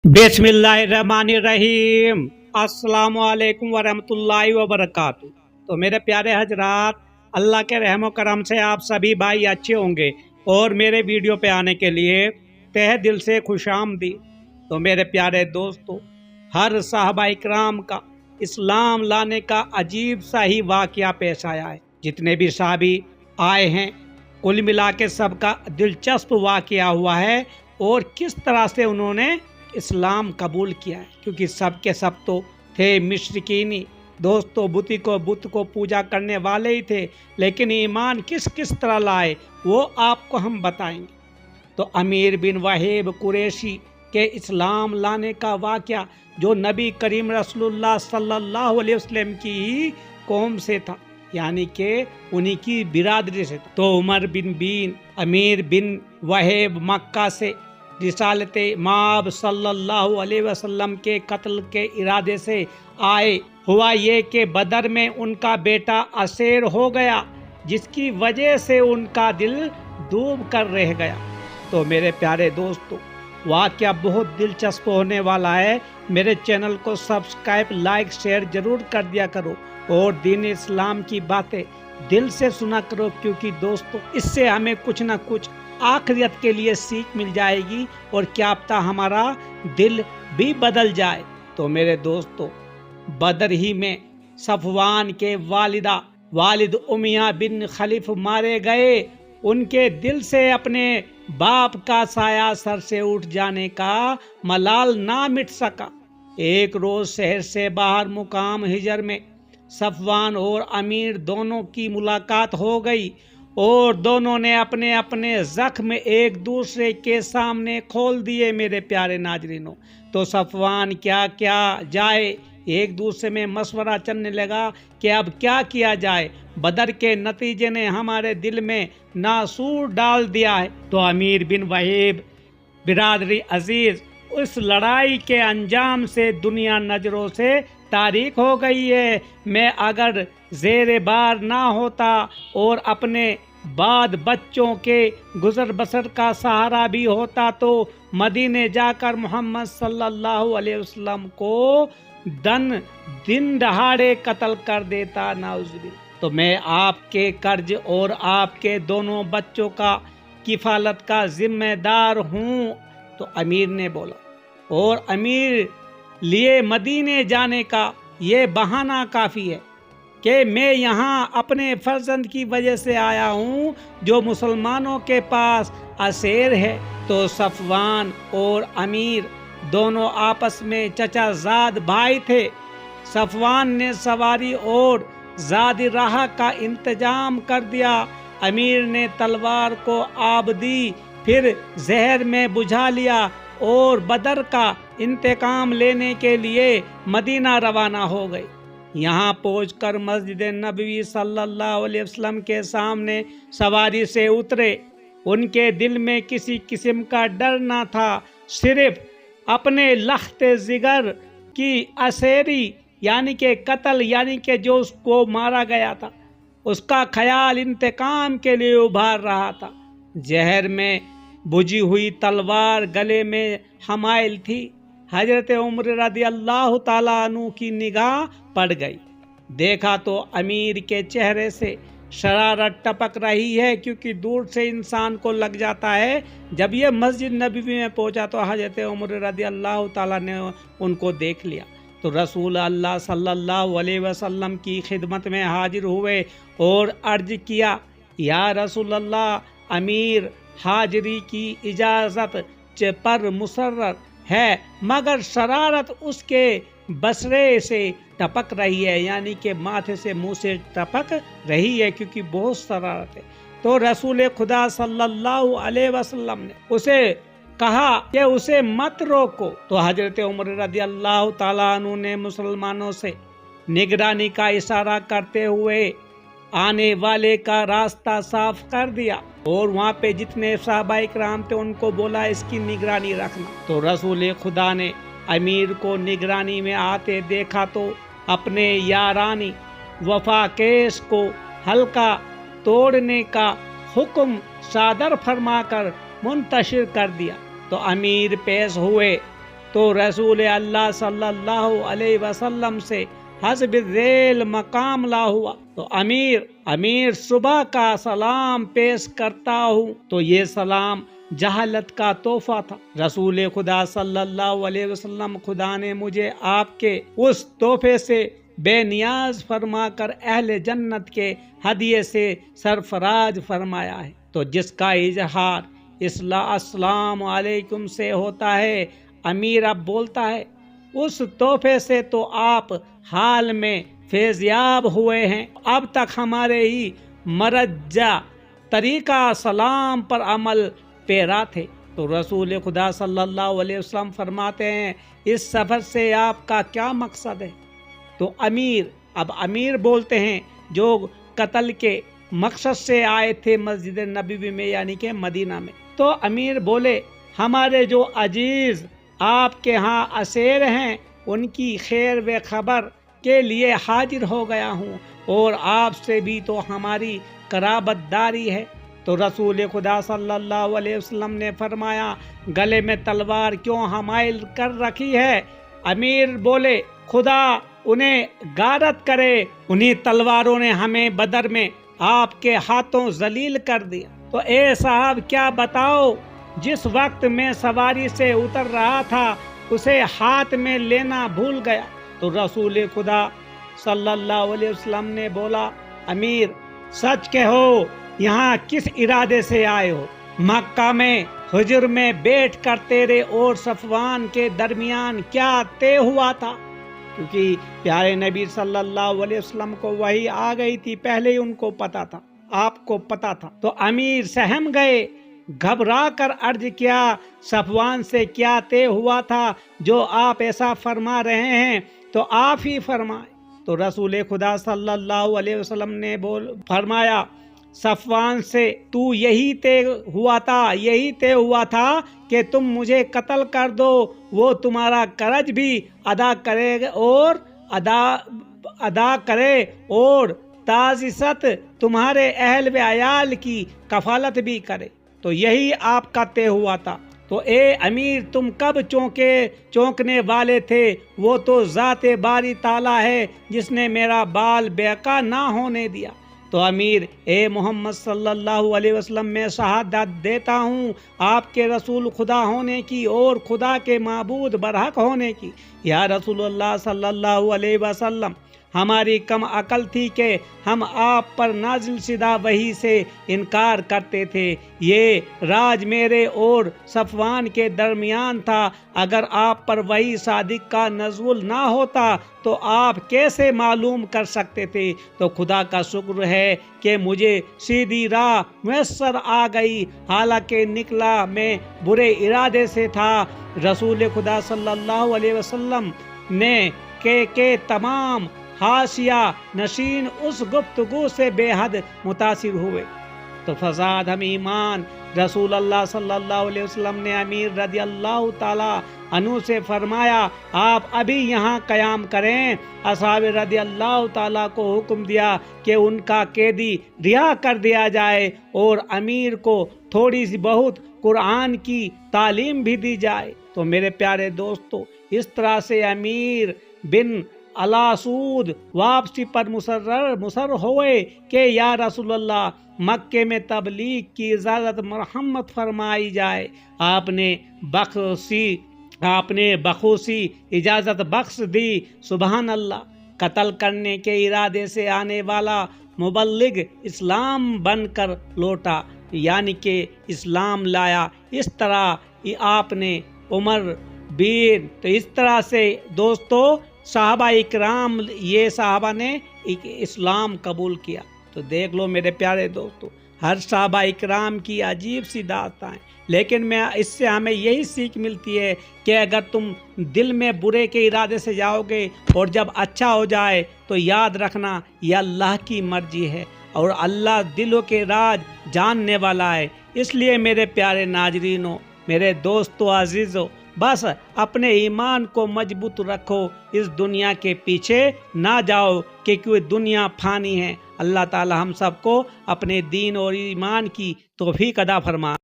बिस्मिल्लाहिर्रहमानिर्रहीम अस्सलाम वालेकुम वरहमतुल्लाहि वबरकातुहू। तो मेरे प्यारे हजरात, अल्लाह के रहम करम से आप सभी भाई अच्छे होंगे और मेरे वीडियो पे आने के लिए तहे दिल से खुशामदीद। तो मेरे प्यारे दोस्तों, हर साहबा इकराम का इस्लाम लाने का अजीब सा ही वाक़या पेश आया है। जितने भी साहबी आए हैं, कुल मिला के सबका दिलचस्प वाक़या हुआ है और किस तरह से उन्होंने इस्लाम कबूल किया है, क्योंकि सब के सब तो थे मुशरिकीन। दोस्तों, बुत को पूजा करने वाले ही थे, लेकिन ईमान किस किस तरह लाए वो आपको हम बताएंगे। तो अमीर बिन वहीब कुरैशी के इस्लाम लाने का वाक़या जो नबी करीम रसूलुल्लाह सल्लल्लाहु अलैहि वसल्लम की ही कौम से था, यानी कि उन्हीं की बिरादरी से था। तो उमर बिन अमीर बिन वहीब मक्का से रिसालत माब सल्लल्लाहु अलैहि वसल्लम के कत्ल के इरादे से आए। हुआ ये कि बदर में उनका बेटा असेर हो गया, जिसकी वजह से उनका दिल डूब कर रह गया। तो मेरे प्यारे दोस्तों, वाक़या बहुत दिलचस्प होने वाला है। मेरे चैनल को सब्सक्राइब, लाइक, शेयर जरूर कर दिया करो और दीन इस्लाम की बातें दिल से सुना करो, क्योंकि दोस्तों इससे हमें कुछ ना कुछ आखिरत के लिए सीख मिल जाएगी और क्या पता हमारा दिल भी बदल जाए। तो मेरे दोस्तों, बदर ही में सफवान के वालिद उमिया बिन खलीफ मारे गए। उनके दिल से अपने बाप का साया सर से उठ जाने का मलाल ना मिट सका। एक रोज शहर से बाहर मुकाम हिजर में सफवान और अमीर दोनों की मुलाकात हो गई और दोनों ने अपने अपने जख्म एक दूसरे के सामने खोल दिए। मेरे प्यारे नाजरीनों, तो सफवान क्या जाए, एक दूसरे में मशवरा चलने लगा कि अब क्या किया जाए। बदर के नतीजे ने हमारे दिल में नासूर डाल दिया है। तो अमीर बिन वहीब बिरादरी अजीज, उस लड़ाई के अंजाम से दुनिया नजरों से तारीख हो गई है। मैं अगर जेर बार ना होता और अपने बाद बच्चों के गुजर बसर का सहारा भी होता, तो मदीने जाकर मोहम्मद सल्लल्लाहु अलैहि वसल्लम को दिन दहाड़े कत्ल कर देता। नाउज़ुबिल्लाह। तो मैं आपके कर्ज और आपके दोनों बच्चों का किफालत का जिम्मेदार हूँ। तो अमीर ने बोला, और अमीर लिए मदीने जाने का ये बहाना काफ़ी है कि मैं यहाँ अपने फर्जंद की वजह से आया हूँ जो मुसलमानों के पास असेर है। तो सफवान और अमीर दोनों आपस में चचाजाद भाई थे। सफवान ने सवारी और ज़ादी राह का इंतजाम कर दिया। अमीर ने तलवार को आब दी, फिर जहर में बुझा लिया और बदर का इंतकाम लेने के लिए मदीना रवाना हो गए। यहाँ पहुंचकर मस्जिद नबवी सल्लल्लाहु अलैहि वसल्लम के सामने सवारी से उतरे। उनके दिल में किसी किस्म का डर ना था, सिर्फ अपने लख्ते जिगर की असेरी यानी के कत्ल, यानी के जो उसको मारा गया था, उसका ख्याल इंतकाम के लिए उभार रहा था। जहर में बुझी हुई तलवार गले में हमाइल थी। हजरत उमर रदी अल्लाह ताला अन्हु की निगाह पड़ गई। देखा तो अमीर के चेहरे से शरारत टपक रही है, क्योंकि दूर से इंसान को लग जाता है। जब ये मस्जिद नबवी में पहुंचा तो हजरत उमर रदी अल्लाह ताला ने उनको देख लिया। तो रसूल अल्लाह सल्लल्लाहु अलैहि वसल्लम की खिदमत में हाजिर हुए और अर्ज किया, या रसूल अल्लाह, अमीर हाजिरी की इजाज़त पर मुसर्रर है, मगर शरारत उसके बसरे से टपक रही है, यानी कि माथे से मुंह से टपक रही है, क्योंकि बहुत शरारत है। तो रसूल खुदा सल्लल्लाहु अलैहि वसल्लम ने उसे कहा कि उसे मत रोको। तो हजरत उमर रज़ी अल्लाह ताला अन्हु ने मुसलमानों से निगरानी का इशारा करते हुए आने वाले का रास्ता साफ कर दिया और वहाँ पे जितने साहबा इकराम थे उनको बोला इसकी निगरानी रखना। तो रसूल खुदा ने अमीर को निगरानी में आते देखा तो अपने यारानी वफा केस को हल्का तोड़ने का हुक्म सादर फरमाकर मुंतशिर कर दिया। तो अमीर पेश हुए तो रसूल अल्लाह सल्लल्लाहु अलैहि वसल्लम से हस्ब ज़ैल मकाम ला हुआ। तो अमीर सुबह का सलाम पेश करता हूँ। तो ये सलाम जहालत का तोहफा था। रसूल खुदा सल्लल्लाहु अलैहि वसल्लम, खुदा ने मुझे आपके उस तोहफे से बेनियाज फरमाकर अहले जन्नत के हदिये से सरफराज फरमाया है। तो जिसका इजहार अस्सलाम वालेकुम से होता है, अमीर अब बोलता है, उस तोहफे से तो आप हाल में फैज़याब हुए हैं। अब तक हमारे ही मरज्जा तरीका सलाम पर अमल पेरा थे। तो रसूल खुदा सल्लल्लाहु अलैहि वसल्लम फरमाते हैं, इस सफ़र से आपका क्या मकसद है? तो अमीर बोलते हैं, जो कत्ल के मकसद से आए थे मस्जिद नबवी में, यानी कि मदीना में। तो अमीर बोले, हमारे जो अजीज़ आपके यहाँ असेर हैं, उनकी खैर व खबर के लिए हाजिर हो गया हूँ, और आपसे भी तो हमारी कराबतदारी है। तो रसूल खुदा सल्लल्लाहु अलैहि वसल्लम ने फरमाया, गले में तलवार क्यों हमाइल कर रखी है? अमीर बोले, खुदा उन्हें गारत करे, उन्हीं तलवारों ने हमें बदर में आपके हाथों जलील कर दिया। तो ए साहब, क्या बताओ, जिस वक्त मैं सवारी से उतर रहा था उसे हाथ में लेना भूल गया। तो रसूल खुदा सल्लल्लाहु अलैहि वसल्लम ने बोला, अमीर सच कहो, यहाँ किस इरादे से आए हो? मक्का में हुजूर में बैठ कर तेरे और सफवान के दरमियान क्या तय हुआ था? क्योंकि प्यारे नबी सल्लल्लाहु अलैहि वसल्लम को वही आ गई थी, पहले ही उनको पता था, आपको पता था। तो अमीर सहम गए, घबरा कर अर्ज किया, सफवान से क्या तय हुआ था जो आप ऐसा फरमा रहे हैं? तो आप ही फरमाए। तो रसूल खुदा सल्लल्लाहु अलैहि वसल्लम ने फरमाया, सफवान से तू यही तय हुआ था कि तुम मुझे कत्ल कर दो, वो तुम्हारा कर्ज भी अदा करे और ताज़िसत तुम्हारे अहल व अयाल की कफालत भी करे। तो यही आपका तय हुआ था। तो ए अमीर, तुम कब चौंकने वाले थे? वो तो ज़ाते बारी ताला है जिसने मेरा बाल बेका ना होने दिया। तो अमीर, ए मोहम्मद सल्लल्लाहु अलैहि वसल्लम, मैं शहादत देता हूँ आपके रसूल खुदा होने की और खुदा के माबूद बरहक होने की। या रसूलुल्लाह सल्लल्लाहु अलैहि वसल्लम, हमारी कम अकल थी कि हम आप पर नाजिल शिदा वही से इनकार करते थे। ये राज मेरे और सफवान के दरमियान था। अगर आप पर वही सादिक का नज़ुल ना होता तो आप कैसे मालूम कर सकते थे? तो खुदा का शुक्र है कि मुझे सीधी राह मुयस्सर आ गई, हालांकि निकला मैं बुरे इरादे से था। रसूल खुदा सल्लल्लाहु अलैहि वसल्लम ने के तमाम हाशिया नशीन उस गुफ्तगू से बेहद मुतासिर हुए। तो फसाद हम ईमान रसूल अल्लाह सल्लल्लाहु अलैहि वसल्लम ने अमीर रज़ी अल्लाह ताला अन्हु से फरमाया, आप अभी यहाँ क़याम करें। असहाब रज़ी अल्लाह ताला को हुक्म दिया कि उनका कैदी रिहा कर दिया जाए और अमीर को थोड़ी सी बहुत कुरान की तालीम भी दी जाए। तो मेरे प्यारे दोस्तों, इस तरह से अमीर बिन अलासूद वापसी पर मुसर हुए कि या रसूलल्लाह, मक्के में तबलीग की इजाज़त मरहमत फरमाई जाए। आपने बखूसी इजाज़त बख्श दी। सुबहान अल्लाह। कत्ल करने के इरादे से आने वाला मुबल्लिग इस्लाम बनकर लौटा, यानी कि इस्लाम लाया। इस तरह आपने उमर बीन, तो इस तरह से दोस्तों साहबा इकराम, ये साहबा ने इस्लाम कबूल किया। तो देख लो मेरे प्यारे दोस्तों, हर साहबा इकराम की अजीब सी दास्तां है, लेकिन इससे हमें यही सीख मिलती है कि अगर तुम दिल में बुरे के इरादे से जाओगे और जब अच्छा हो जाए तो याद रखना यह अल्लाह की मर्जी है और अल्लाह दिलों के राज जानने वाला है। इसलिए मेरे प्यारे नाजरीनों, मेरे दोस्तों अजीज़ों, बस अपने ईमान को मजबूत रखो, इस दुनिया के पीछे ना जाओ क्योंकि दुनिया फानी है। अल्लाह ताला हम सबको अपने दीन और ईमान की तौफीक अता फरमा।